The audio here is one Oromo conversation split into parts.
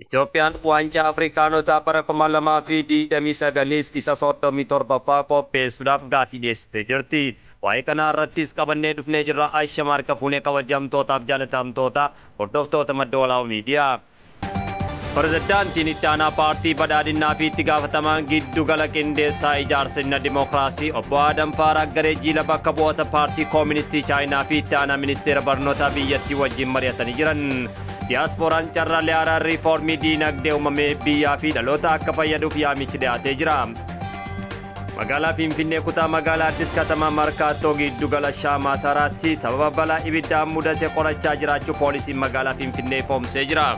Itoophiyaan waancaa Afrikaanotaa bara 2029 isa soddomii torbaffaa qopheessuudhaaf gaaffii dhiyeessitee jirti. Waa'ee kana irrattis qabannee dhufnee jirra. Aisha Marka fuunee kabajamtootaaf jaalatamtoota hordoftoota madda walaabaa miidiyaa. Pirezidaantiin itti aanaa paartii badhaadhinaa fi itti gaafatamaan giddugala qindeessaa ijaarsa dimookiraasii obbo Adam Faaraa garee jiila bakka bu'oota paartii kooministii Chaayinaa fi itti aanaa ministeera barnootaa biyyattii wajjin mari'atanii jiran. Diyaaspooraan carraalee haaraa riifoormii diinagdee uumamee biyyaa fi dhaloota akka fayyaduuf yaamichi dhiyaatee jira. Magaalaa Finfinnee kutaa magaalaa Addis Katama Markaattoo giddugala Shaamaataraatti sababa balaa ibiddaan mudate qorachaa jiraachuu poolisiin magaalaa Finfinnee ifoomsee jira.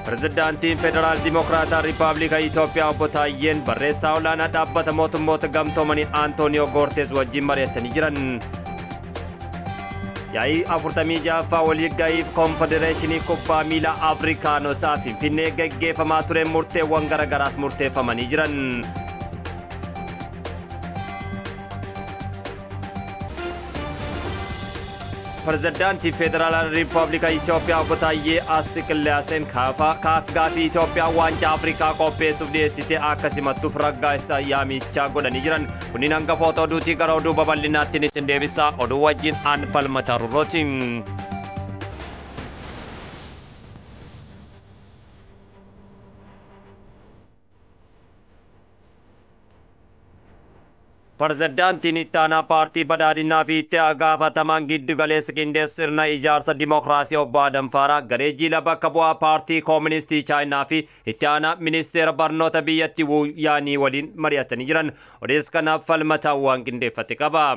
Pirezidaantiin Federaal Dimokiraataa Riippaabilika Itoophiyaa obbo Taayyeen barreessaa olaanaa dhaabbata mootummoota gamtoomanii Antooniyoo Goortees wajjin mari'atanii jiran. Yaa'ii 46ffaa waliiga'iif konfedereeshinii kubbaa miilaa Afrikaanotaa Finfinnee gaggeeffamaa ture murteewwan garagaraas murteeffamanii jiran. Pirezidaantii Federaalaa Riippaabilika Itoophiyaa obbo Taayyee Asxiqillaaseen gaaffii Itoophiyaa waancaa Afrikaa qopheessuuf dhiyeessite akka simattuuf raggaasisaa yaamichaa godhanii jiran. Kunniin hangafoota oduutii gara oduu babal'inaatti isin deebisa. Oduu wajjin aan falmataa rurrooti. Pirezidaantiin itti aanaa paartii badhaadhinaa fi itti gaafatamaan giddugaleessa qindeessa sirna ijaarsa dimookiraasii obbo Adam Faaraa garee jiila bakka bu'aa paartii kooministii Chaayinaa fi itti aanaa ministeera barnoota biyyattii Wu Yaanii waliin mari'atanii jiran. Odeessa kanaaf falmataa waan qindeeffate qaba.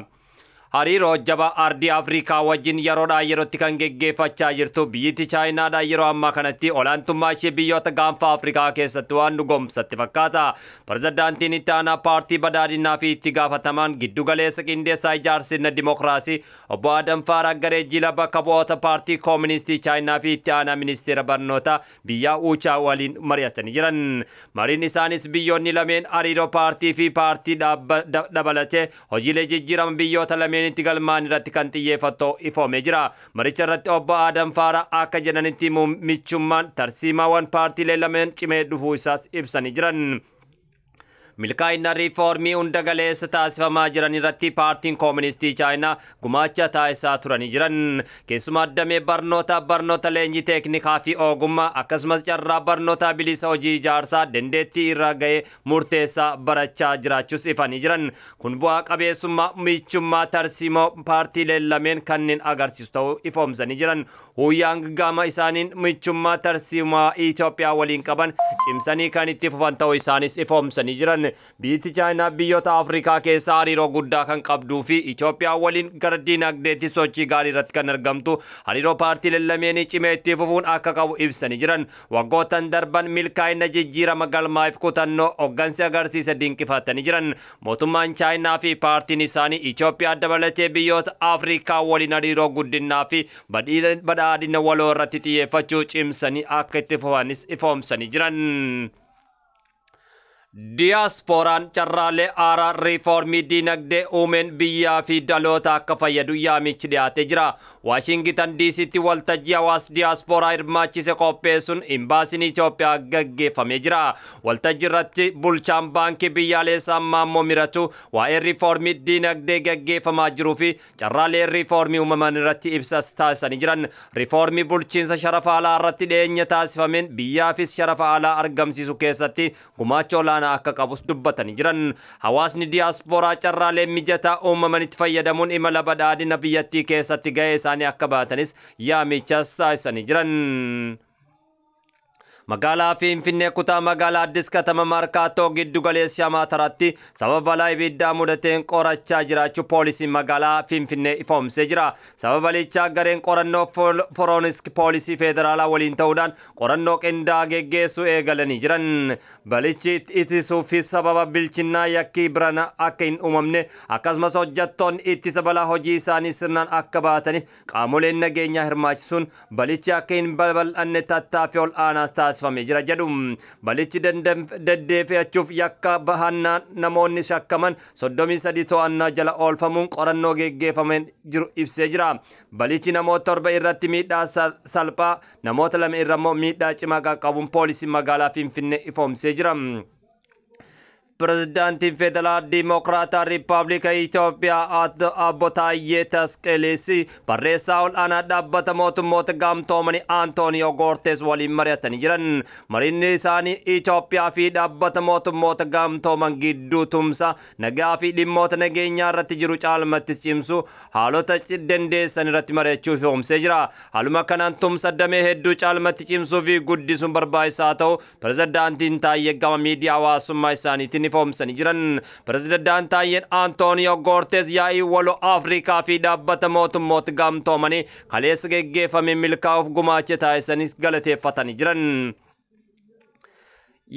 Hariiroo jabaa ardii Afrikaa wajjin yeroodhaa yerootti kan geggeeffachaa jirtu biyyattii Chaayinaadhaa yeroo ammaa kanatti olaantummaa ishee biyyoota gaanfa Afrikaa keessatti waan dhugoomsatti fakkaata. Pirezidaantiin itti aanaa paartii badhaadhinaa fi itti gaafatamaan giddugaleessa qindeessaa ijaarsa dimookiraasii obbo Adam Faaraa garee jiila bakka bu'oota paartii kooministii Chaayinaa fi itti aanaa ministeera barnootaa biyyaa Wuchaa waliin mari'atanii jiran. Mariin isaanis biyyoonni lameen hariiroo paartii fi paartii dabalatee hojiilee jijjiirama biyyoota lameen itti galmaan irratti kan xiyyeeffatu ifoomee jira. Maricha irratti obbo Adam Faaraa akka jedhanitti michummaan tarsiimaawwan paartiilee lameen cimee dhufuu isaas ibsanii jiran. Milkaa'ina riifoormii hunda galeessa taasifamaa jiran irratti paartiin kooministii Chaayinaa gumaacha taasisaa turanii jiran. Keessumaa damee barnoota leenjii teeknikaa fi ogummaa akkasumas carraa barnoota bilisa hojii ijaarsaa dandeettii irra ga'ee murteessaa barachaa jiraachuus ifanii jiran. Kun bu'aa qabeessummaa michummaa tarsiimoo paartiilee lameen kanneen agarsiisu ta'uu ifoomsanii jiran. Huyyaan gama isaaniin michummaa tarsiimaa Itoophiyaa waliin qaban cimsanii kan itti fufan ta'uu isaanis ifoomsanii jiran. Biyyattii Chaayinaa biyyoota Afrikaa keessaa hariiroo guddaa kan qabduu fi Itoophiyaa waliin gara diinagdeetti sochii gaarii irratti kan argamtu hariiroo paartiilee lameenii cimee itti fufuun akka qabu ibsanii jiran. Waggootan darban milkaa'ina jijjiirama galmaa'if kutannoo hoggansi agarsiise dinqifatanii jiran. Mootummaan Chaayinaa fi paartiin isaanii Itoophiyaa dabalatee biyyoota Afrikaa waliin hariiroo guddinaa fi badhaadhina waloo irratti xiyyeeffachuu cimsanii akka itti fufanis ifoomsanii jiran. Diyaaspooraan carraalee haaraa riifoormii diinagdee uumeen biyyaa fi dhaloota akka fayyadu yaamichi dhiyaatee jira. Waashingitan DC'tti waltajjii hawaasa diyaaspooraa hirmaachise qopheessuun imbaasiin Itoophiyaa gaggeeffamee jira. Waltajjii irratti bulchaan baankii biyyaalessaa Maammoo Miratu waa'ee riifoormii diinagdee gaggeeffamaa jiruu fi carraalee riifoormii uumaman irratti ibsas taasisanii jiran. Riifoormii bulchiinsa sharafa alaa irratti dhiyeenya taasifameen biyyaafis sharafa alaa argamsiisu keessatti gumaacha olaanaa akka qabus dubbatanii jiran. Hawaasni diyaaspooraa carraalee mijataa uumamanitti fayyadamuun imala badhaadhina biyyattii keessatti ga'ee isaanii akka baatanis yaamichas taasisanii jiran. Magaalaa Finfinnee kutaa magaalaa Addis Katama Markaattoo giddugaleessa Shaamaataraatti sababa balaa ibiddaa mudateen qorachaa jiraachuu poolisiin magaalaa Finfinnee ifoomsee jira. Sababa balichaa gareen qorannoo Foronisk poolisii federaalaa waliin ta'uudhaan qorannoo qindaa'aa geggeessuu eegalanii jiran. Balichi ittisuu fi sababa bilchinnaa yakkii birana akka hin uumamne akkasumas hojjettoonni ittisa balaa hojii isaanii sirnaan akka baataniif qaamoleen nageenyaa hirmaachisuun balichi akka hin babal'anne tattaaffii ol aanaa taasifama. taasifamee jira jedhu. Balichi deddeebi'achuuf yakka bahannaan namoonni shakkaman 33 to'annaa jala oolfamuun qorannoo geggeeffamee jiru ibsee jira. Balichi namoota 7 irratti miidhaa salphaa namoota 2 irra immoo miidhaa cimaa qaqqabuun poolisiin magaalaa Finfinnee ifoomsee jira. Pirezidaantiin Federaal Dimokiraataa Riippaabilika Itoophiyaa Obbo Taayyee Tasqaleesii barreessaa ol'aanaa dhaabbata mootummoota gamtoomanii Antooniyoo Guterres waliin mari'atanii jiran. Mariinni isaanii Itoophiyaa fi dhaabbata mootummoota gamtooman gidduu tumsa nagaa fi dhimmoota nageenyaa irratti jiru caalmatti cimsu haalota dandeessan irratti mari'achuuf ifoomsee jira. Haaluma kanaan tumsa damee hedduu caalmatti cimsuu fi guddisuun barbaachisaa ta'u pirezidaantiin Taayyee gama miidiyaa hawaasummaa isaaniitiin ifoomsanii jiran. Pirezidaantiin Taayyeen Antooniyoo Guterres yaa'ii waloo Afrikaa fi dhaabbata mootummoota gamtoomanii kaleessa geggeeffame milkaa'uuf gumaacha taasisaniif galateeffatanii jiran.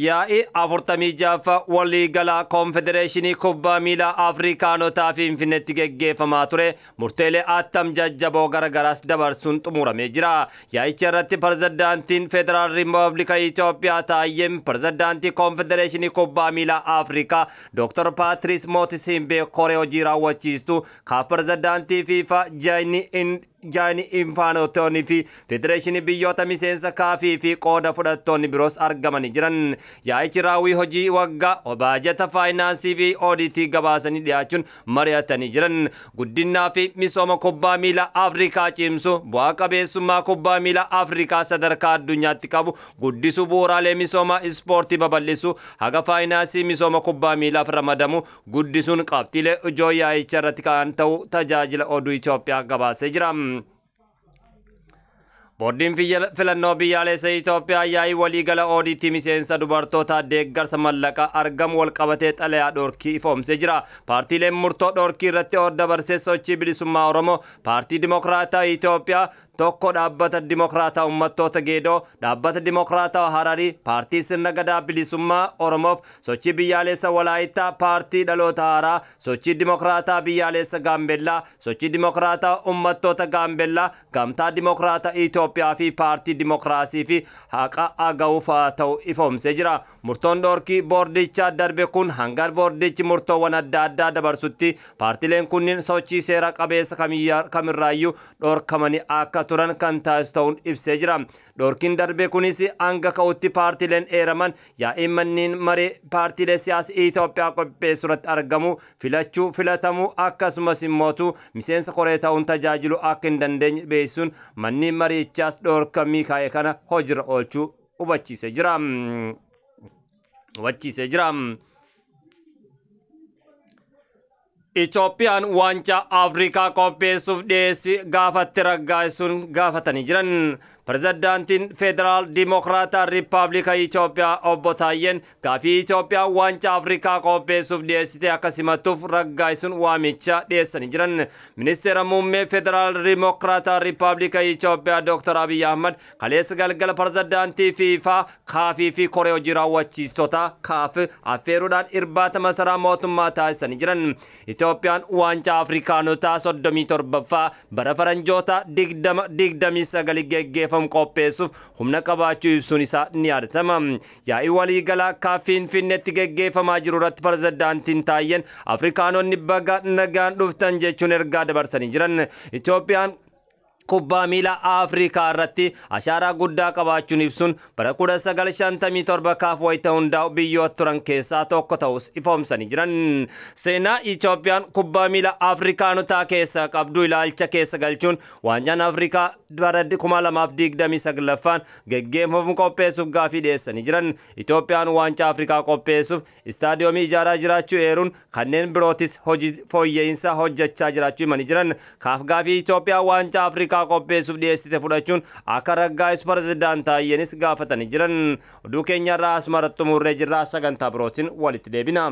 Yaa'ii 46 waliigalaa Konfedereeshinii Kubbaa Miilaa Afrikaanotaa Finfinneetti geggeeffamaa ture murteelee attam jajjaboo garagaraas dabarsuun xumuramee jira. Yaa'icha irratti pirezidaantiin Federaal Riippaabilika Itoophiyaa Taayyeen pirezidaantii Konfedereeshinii Kubbaa Miilaa Afrikaa Dr. Patrice Motsepe koree hojii raawwachiistu kaaf pirezidaantii FIFA Gianni Infantino fi Federeeshinii biyyoota miseensa kaafii fi qooda fudhattoonni biroos argamanii jiran. Yaa'ichi raawwii hojii waggaa baajata faayinaansii fi ooditii gabaasanii dhiyaachuun mari'atanii jiran. Guddinaa fi misooma kubbaa miilaa Afrikaa cimsu bu'aa qabeessummaa kubbaa miilaa Afrikaa sadarkaa addunyaatti qabu guddisuu bu'uuraalee misooma ispoortii babal'isu haga faayinaansii misooma kubbaa miilaaf ramadamu guddisuun qabxiilee ijoo yaa'icha irratti kan ta'u tajaajila oduu Itoophiyaa gabaasee jira. Boordiin filannoo biyyaalessa Itoophiyaa yaa'ii waliigala ooditii miseensa dubartoota deeggarsa mallaqaa argamu walqabatee xalayaa dhorkii ifoomsee jira. Paartiileen murtoo dhorkii irratti dabarsee sochii bilisummaa Oromoo, Paartii Dimokiraataa Itoophiyaa, tokko dhaabbata Dimokiraataa Uummattoota Geedoo, dhaabbata Dimokiraataa Hararii, Paartii Sirna Gadaa Bilisummaa Oromoof, sochii biyyaalessa Walaayittaa, Paartii Dhaloota Haaraa, sochii Dimokiraataa biyyaalessa Gaambeellaa, sochii Dimokiraataa Uummattoota Gaambeellaa, Gamtaa Dimokiraataa Itoophiyaa fi Paartii Dimokiraasii fi Haqa Agawuuf ta'u ifoomsee jira. Murtoon dhorkii boordichaa darbe kun hanga boordichi murtoowwan adda addaa dabarsutti paartiileen kunniin sochii seera qabeessa kamirraayyuu dhorkamanii akka turan kan taasisu ta'uun ibsee jira. Dhorkiin darbe kunis hanga ka'utti paartiileen eeraman yaa'ii manneen maree paartiilee siyaasa Itoophiyaa qopheessu irratti argamu filatamuu akkasumas immoo miseensa koree ta'uun tajaajilu akka hin dandeenye beeksisuun manneen mariichaas dhorkamii kaa'e kana hojiirra oolchuu hubachiisee jira. Itoophiyaan waancaa Afrikaa qopheessuuf dhiyeessi gaafatti raggaasisuun gaafatanii jiran. Pirezidaantiin Federaal Dimokiraataa Riippaabilika Itoophiyaa Obbo Taayyeen gaafii Itoophiyaan waancaa Afrikaa qopheessuuf dhiyeessite akka simattuuf raggaasisuun waamicha dhiyeessanii jiran. Ministeera Muummee Federaal Dimokiraataa Riippaabilika Itoophiyaa Dr. Abiy Ahmad kaleessa galgala pirezidaantii FIFA kaafii fi koree hojii raawwachiistota kaaf affeeruudhaan irbaata masaraa mootummaa taasisanii jiran. Itoophiyaan waancaa Afrikaanotaa 37ffaa bara faranjoota 2029 geggeeffamu qopheessuuf humna qabaachuu ibsuun isaa ni yaadatama. Yaa'ii waliigalaa kaaf Finfinneetti geggeeffamaa jiru irratti pirezidaantiin Taayyeen Afrikaanonni baga nagaan dhuftan jechuun ergaa dabarsanii jiran. Itoophiyaan kubbaa miilaa Afrikaa irratti ashaaraa guddaa qabaachuun ibsuun bara 1957 kaaf wayita hundaa'u biyyoota turan keessaa tokko ta'us ifoomsanii jiran. Seenaa Itoophiyaan kubbaa miilaa Afrikaanotaa keessa qabdu ilaalcha keessa galchuun waancaan Afrikaa bara 2029ffaan geggeeffamu qopheessuuf gaafii dhiyeessanii jiran. Itoophiyaan waancaa Afrikaa qopheessuuf istaadiyoomii ijaaraa jiraachuu eeruun kanneen birootis hojii fooyya'insa hojjechaa jiraachuu himanii jiran. Kaaf gaafii Itoophiyaa waancaa Afrikaa qopheessuuf dhiyeessite fudhachuun akka raggaasisu pirezidaantii Taayyeenis gaafatanii jiran. Oduu keenyarraa asumarratti xumurree jirra. Sagantaa birootiin walitti deebina.